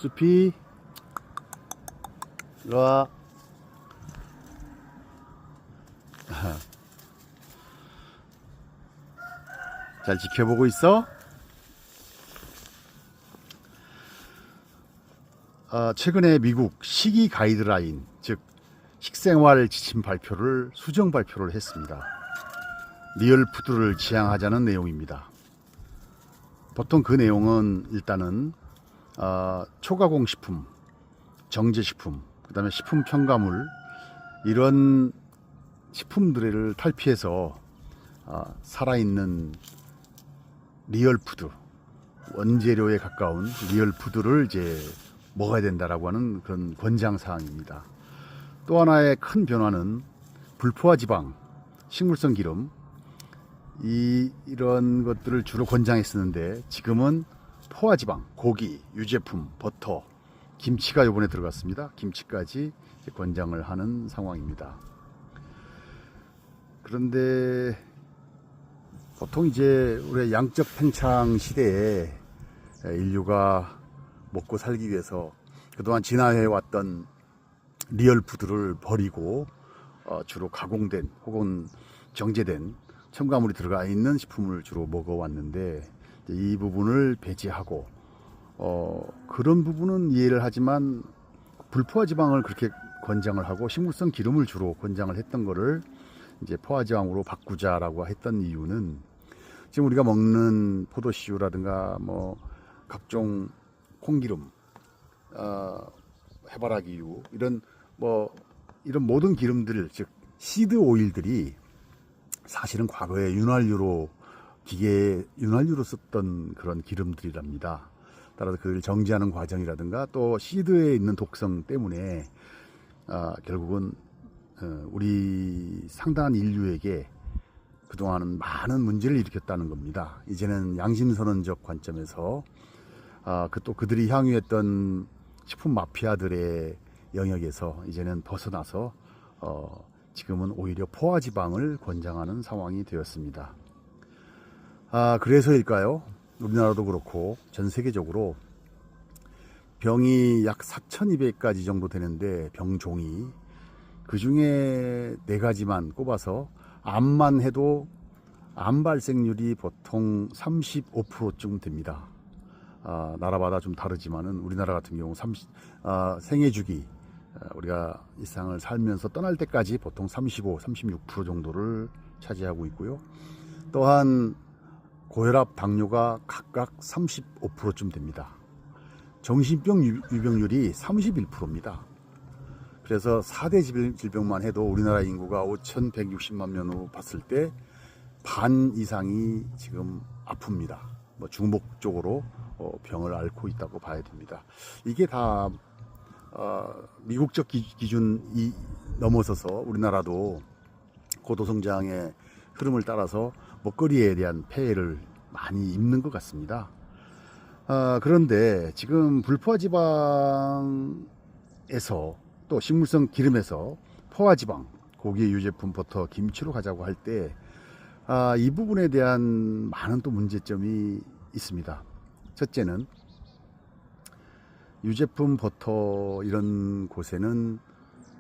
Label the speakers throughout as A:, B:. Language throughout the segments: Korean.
A: 수피 일로와. 잘 지켜보고 있어? 최근에 미국 식이 가이드라인, 즉 식생활 지침 발표를 수정 발표를 했습니다. 리얼푸드를 지향하자는 내용입니다. 보통 그 내용은 일단은 초가공 식품, 정제식품, 그 다음에 식품 첨가물, 이런 식품들을 탈피해서 살아있는 리얼푸드, 원재료에 가까운 리얼푸드를 이제 먹어야 된다라고 하는 그런 권장사항입니다. 또 하나의 큰 변화는 불포화 지방, 식물성 기름, 이런 것들을 주로 권장했었는데 지금은 포화지방, 고기, 유제품, 버터, 김치가 이번에 들어갔습니다. 김치까지 권장을 하는 상황입니다. 그런데 보통 이제 우리 양적 팽창 시대에 인류가 먹고 살기 위해서 그동안 진화해 왔던 리얼푸드를 버리고 주로 가공된 혹은 정제된 첨가물이 들어가 있는 식품을 주로 먹어왔는데, 이 부분을 배제하고 그런 부분은 이해를 하지만 불포화 지방을 그렇게 권장을 하고 식물성 기름을 주로 권장을 했던 거를 이제 포화 지방으로 바꾸자라고 했던 이유는, 지금 우리가 먹는 포도씨유라든가 뭐 각종 콩기름, 해바라기유, 이런 모든 기름들, 즉 시드 오일들이 사실은 과거에 윤활유로, 기계에 윤활유로 썼던 그런 기름들이랍니다. 따라서 그걸 정지하는 과정이라든가 또 시드에 있는 독성 때문에 결국은 우리 상당한 인류에게 그동안은 많은 문제를 일으켰다는 겁니다. 이제는 양심선언적 관점에서 또 그들이 향유했던 식품 마피아들의 영역에서 이제는 벗어나서 지금은 오히려 포화지방을 권장하는 상황이 되었습니다. 그래서일까요? 우리나라도 그렇고 전 세계적으로 병이 약 4,200가지 정도 되는데, 병종이, 그 중에 4가지만 꼽아서 암만 해도 암 발생률이 보통 35%쯤 됩니다. 나라마다 좀 다르지만은 우리나라 같은 경우 생애 주기, 우리가 이 세상을 살면서 떠날 때까지 보통 35, 36% 정도를 차지하고 있고요. 또한 고혈압, 당뇨가 각각 35%쯤 됩니다. 정신병 유병률이 31%입니다. 그래서 4대 질병만 해도 우리나라 인구가 5,160만 명으로 봤을 때 반 이상이 지금 아픕니다. 중복적으로 병을 앓고 있다고 봐야 됩니다. 이게 다 미국적 기준이 넘어서서 우리나라도 고도성장의 흐름을 따라서 먹거리에 대한 폐해를 많이 입는 것 같습니다. 그런데 지금 불포화 지방에서, 또 식물성 기름에서 포화 지방, 고기, 유제품, 버터, 김치로 가자고 할 때 이 부분에 대한 많은 또 문제점이 있습니다. 첫째는 유제품, 버터, 이런 곳에는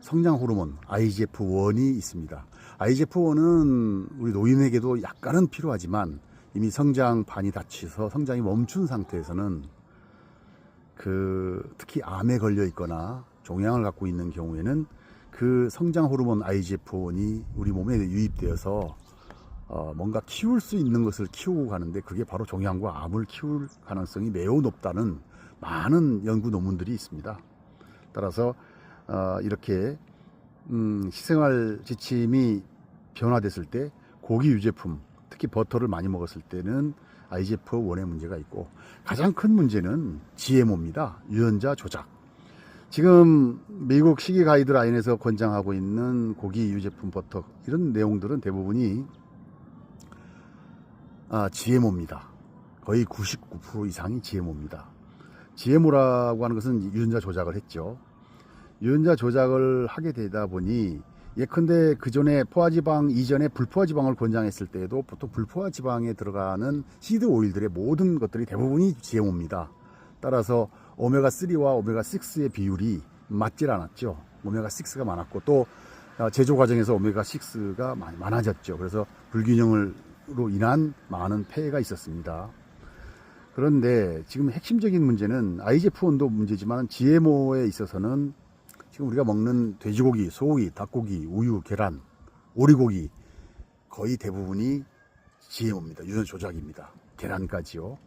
A: 성장 호르몬 IGF-1이 있습니다. IGF-1은 우리 노인에게도 약간은 필요하지만 이미 성장반이 닫혀서 성장이 멈춘 상태에서는 특히 암에 걸려 있거나 종양을 갖고 있는 경우에는 그 성장 호르몬 IGF-1이 우리 몸에 유입되어서 뭔가 키울 수 있는 것을 키우고 가는데, 그게 바로 종양과 암을 키울 가능성이 매우 높다는 많은 연구 논문들이 있습니다. 따라서 이렇게 식생활 지침이 변화됐을 때 고기 유제품, 특히 버터를 많이 먹었을 때는 IGF-1의 문제가 있고, 가장 큰 문제는 GMO입니다. 유전자 조작. 지금 미국 식이 가이드라인에서 권장하고 있는 고기, 유제품, 버터, 이런 내용들은 대부분이 GMO입니다. 거의 99% 이상이 GMO입니다. GMO라고 하는 것은 유전자 조작을 했죠. 유전자 조작을 하게 되다 보니, 예컨대 그 전에 포화지방 이전에 불포화지방을 권장했을 때에도 보통 불포화지방에 들어가는 시드 오일들의 모든 것들이 대부분이 GMO입니다. 따라서 오메가3와 오메가6의 비율이 맞질 않았죠. 오메가6가 많았고 또 제조 과정에서 오메가6가 많아졌죠. 그래서 불균형으로 인한 많은 폐해가 있었습니다. 그런데 지금 핵심적인 문제는 IGF-1도 문제지만 GMO에 있어서는 지금 우리가 먹는 돼지고기, 소고기, 닭고기, 우유, 계란, 오리고기 거의 대부분이 GMO입니다. 유전 조작입니다. 계란까지요.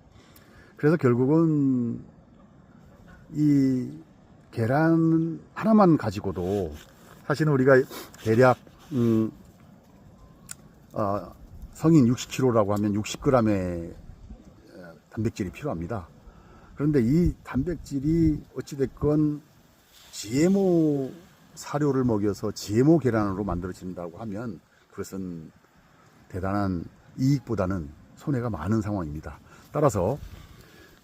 A: 그래서 결국은 이 계란 하나만 가지고도 사실은 우리가 대략 성인 60kg라고 하면 60g의 단백질이 필요합니다. 그런데 이 단백질이 어찌됐건 GMO 사료를 먹여서 GMO 계란으로 만들어진다고 하면 그것은 대단한 이익보다는 손해가 많은 상황입니다. 따라서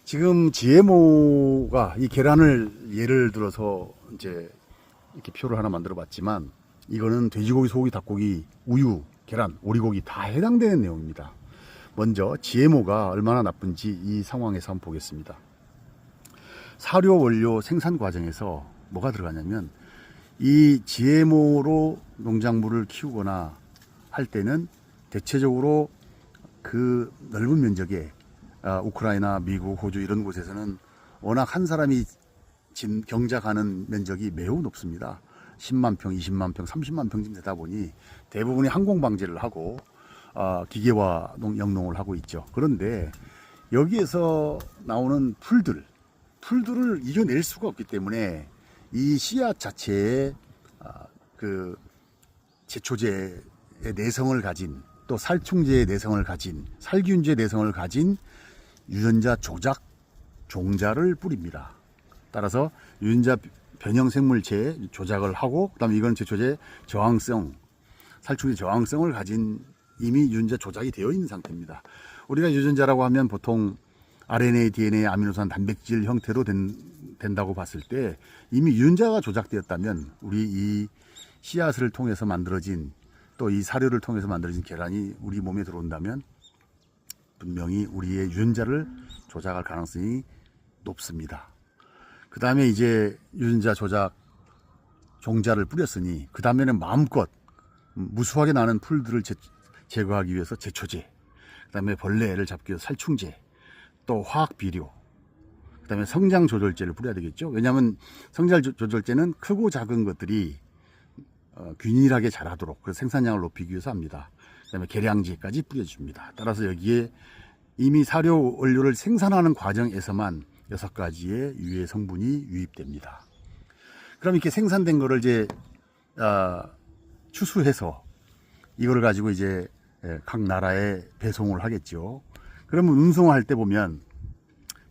A: 지금 GMO가 이 계란을 예를 들어서 이제 이렇게 표를 하나 만들어 봤지만 이거는 돼지고기, 소고기, 닭고기, 우유, 계란, 오리고기 다 해당되는 내용입니다. 먼저 GMO가 얼마나 나쁜지 이 상황에서 한번 보겠습니다. 사료 원료 생산 과정에서 뭐가 들어가냐면 이 GMO로 농작물을 키우거나 할 때는 대체적으로 그 넓은 면적에 우크라이나, 미국, 호주 이런 곳에서는 워낙 한 사람이 경작하는 면적이 매우 높습니다. 10만 평, 20만 평, 30만 평쯤 되다 보니 대부분이 항공 방제를 하고 기계화 영농을 하고 있죠. 그런데 여기에서 나오는 풀들을 이겨낼 수가 없기 때문에 이 씨앗 자체에 그 제초제의 내성을 가진 또 살충제의 내성을 가진 살균제 내성을 가진 유전자 조작 종자를 뿌립니다. 따라서 유전자 변형 생물체 조작을 하고 그다음에 이건 제초제 저항성 살충제 저항성을 가진 이미 유전자 조작이 되어 있는 상태입니다. 우리가 유전자라고 하면 보통 RNA, DNA, 아미노산, 단백질 형태로 된다고 봤을 때 이미 유전자가 조작되었다면 우리 이 씨앗을 통해서 만들어진 또 이 사료를 통해서 만들어진 계란이 우리 몸에 들어온다면 분명히 우리의 유전자를 조작할 가능성이 높습니다. 그 다음에 이제 유전자 조작 종자를 뿌렸으니 그 다음에는 마음껏 무수하게 나는 풀들을 제거하기 위해서 제초제, 그 다음에 벌레를 잡기 위해서 살충제, 또 화학 비료, 그 다음에 성장 조절제를 뿌려야 되겠죠. 왜냐하면 성장 조절제는 크고 작은 것들이 균일하게 자라도록 그래서 생산량을 높이기 위해서 합니다. 그 다음에 계량제까지 뿌려줍니다. 따라서 여기에 이미 사료 원료를 생산하는 과정에서만 6가지의 유해 성분이 유입됩니다. 그럼 이렇게 생산된 거를 이제 추수해서 이거를 가지고 이제 각 나라에 배송을 하겠죠. 그러면 운송할 때 보면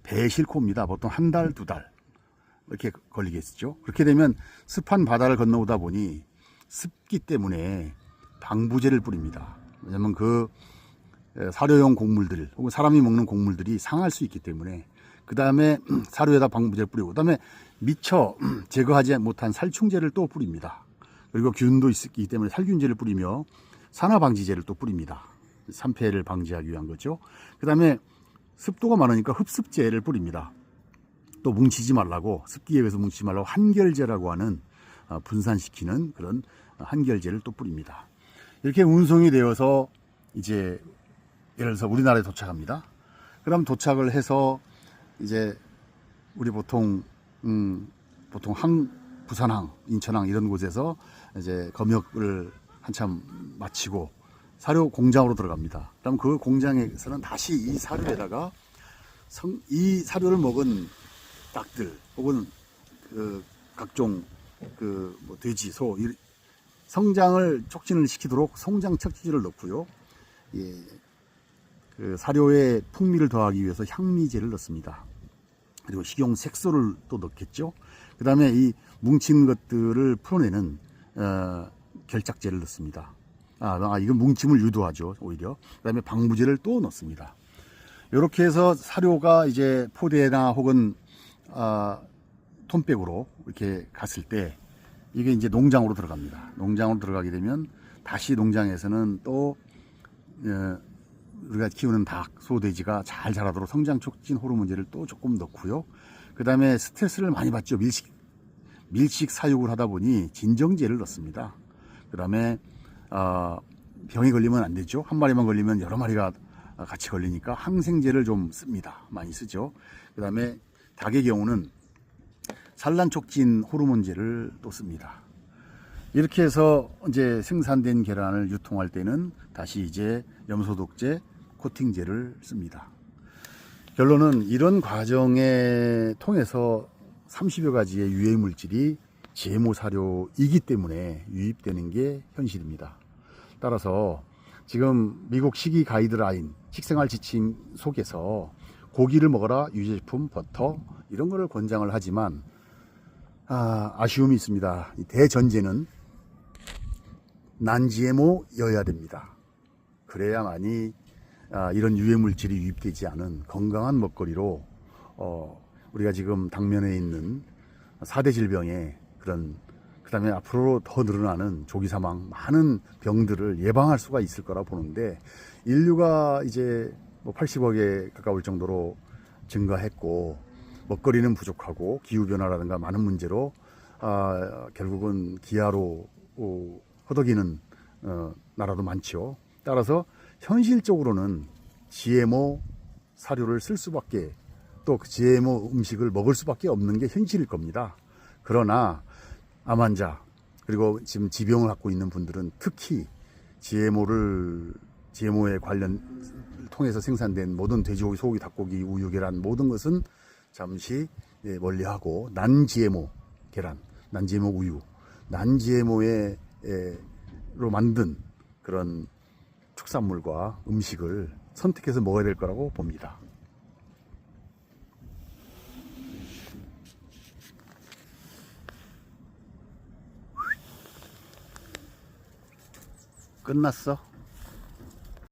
A: 배에 싣고 옵니다. 보통 한 달, 2달 이렇게 걸리겠죠. 그렇게 되면 습한 바다를 건너오다 보니 습기 때문에 방부제를 뿌립니다. 왜냐하면 그 사료용 곡물들 혹은 사람이 먹는 곡물들이 상할 수 있기 때문에 그 다음에 사료에다 방부제를 뿌리고 그 다음에 미처 제거하지 못한 살충제를 또 뿌립니다. 그리고 균도 있기 때문에 살균제를 뿌리며 산화방지제를 또 뿌립니다. 산패를 방지하기 위한 거죠. 그 다음에 습도가 많으니까 흡습제를 뿌립니다. 또 뭉치지 말라고 습기에 의해서 뭉치지 말라고 한결제라고 하는 분산시키는 그런 한결제를 또 뿌립니다. 이렇게 운송이 되어서 이제 예를 들어서 우리나라에 도착합니다. 그럼 도착을 해서 이제 우리 보통 부산항, 인천항 이런 곳에서 이제 검역을 한참 마치고 사료 공장으로 들어갑니다. 그럼 그 공장에서는 다시 이 사료에다가 이 사료를 먹은 닭들 혹은 그 각종 뭐 돼지, 소 성장을 촉진을 시키도록 성장 척추제를 넣고요. 예, 그 사료에 풍미를 더하기 위해서 향미제를 넣습니다. 그리고 식용 색소를 또 넣겠죠. 그 다음에 이 뭉친 것들을 풀어내는 결착제를 넣습니다. 이건 뭉침을 유도하죠, 오히려. 그 다음에 방부제를 또 넣습니다. 이렇게 해서 사료가 이제 포대나 혹은 톤백으로 이렇게 갔을 때 이게 이제 농장으로 들어갑니다. 농장으로 들어가게 되면 다시 농장에서는 또 우리가 키우는 닭, 소, 돼지가 잘 자라도록 성장 촉진 호르몬제를 또 조금 넣고요. 그 다음에 스트레스를 많이 받죠. 밀식 사육을 하다 보니 진정제를 넣습니다. 그 다음에 병이 걸리면 안 되죠. 한 마리만 걸리면 여러 마리가 같이 걸리니까 항생제를 좀 씁니다. 많이 쓰죠. 그 다음에 닭의 경우는 산란촉진 호르몬제를 또 씁니다. 이렇게 해서 이제 생산된 계란을 유통할 때는 다시 이제 염소독제, 코팅제를 씁니다. 결론은 이런 과정에 통해서 30여 가지의 유해 물질이 GMO 사료이기 때문에 유입되는 게 현실입니다. 따라서 지금 미국 식이 가이드라인, 식생활 지침 속에서 고기를 먹어라, 유제품, 버터 이런 거를 권장을 하지만 아쉬움이 있습니다. 대전제는 난 GMO여야 됩니다. 그래야만이 이런 유해 물질이 유입되지 않은 건강한 먹거리로 우리가 지금 당면에 있는 4대 질병의 그 다음에 앞으로 더 늘어나는 조기 사망, 많은 병들을 예방할 수가 있을 거라 보는데, 인류가 이제 뭐 80억에 가까울 정도로 증가했고, 먹거리는 부족하고, 기후변화라든가 많은 문제로, 결국은 기아로 허덕이는 나라도 많죠. 따라서 현실적으로는 GMO 사료를 쓸 수밖에, 또 GMO 음식을 먹을 수밖에 없는 게 현실일 겁니다. 그러나 암환자, 그리고 지금 지병을 갖고 있는 분들은 특히 GMO에 관련 통해서 생산된 모든 돼지고기, 소고기, 닭고기, 우유, 계란 모든 것은 잠시 멀리하고 난 GMO 계란, 난 GMO 우유, 난 GMO로 만든 그런 축산물과 음식을 선택해서 먹어야 될 거라고 봅니다. 끝났어?